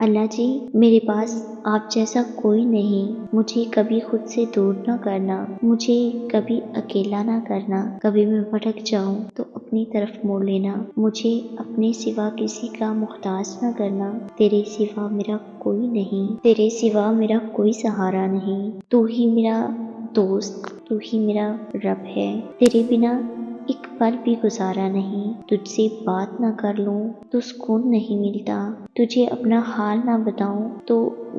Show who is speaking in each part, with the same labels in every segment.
Speaker 1: اللہ جی، میرے پاس آپ جیسا کوئی نہیں، مجھے کبھی خود سے دور نہ کرنا، مجھے کبھی اکیلا نہ کرنا، کبھی میں بھٹک جاؤں تو اپنی طرف موڑ لینا، مجھے اپنے سوا کسی کا محتاج نہ کرنا، تیرے سوا میرا کوئی نہیں، تیرے سوا میرا کوئی سہارا نہیں، تو ہی میرا دوست، تو ہی میرا رب ہے، تیرے بنا ایک پل بھی گزارا نہیں، تجھ سے بات نہ کر لوں تو سکون نہیں ملتا، تجھے اپنا حال نہ بتاؤں تو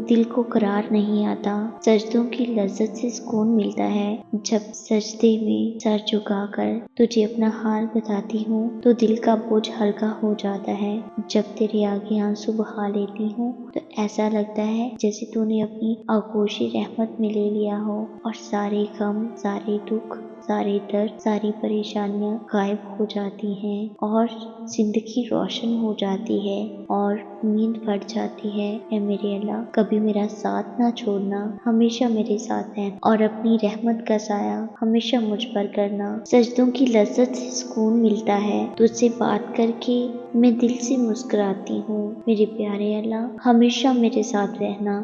Speaker 1: دل کو قرار نہیں آتا، سجدوں کی لذت سے سکون ملتا ہے، جب سجدے میں سر جھکا کر تجھے اپنا حال بتاتی ہوں تو دل کا بوجھ ہلکا ہو جاتا ہے، جب تیرے آگے آنسو بہا لیتی ہوں تو ایسا لگتا ہے جیسے تو نے اپنی آغوش رحمت میں لے لیا ہو اور سارے غم، سارے دکھ، سارے درد، ساری پریشانیاں غائب ہو جاتی ہیں اور زندگی روشن ہو جاتی ہے اور نیند پڑ جاتی ہے۔ اے میرے اللہ، کبھی میرا ساتھ نہ چھوڑنا، ہمیشہ میرے ساتھ ہے اور اپنی رحمت کا سایہ ہمیشہ مجھ پر کرنا، سجدوں کی لذت سے سکون ملتا ہے، تجھ سے بات کر کے میں دل سے مسکراتی ہوں، میرے پیارے اللہ ہمیشہ میرے ساتھ رہنا،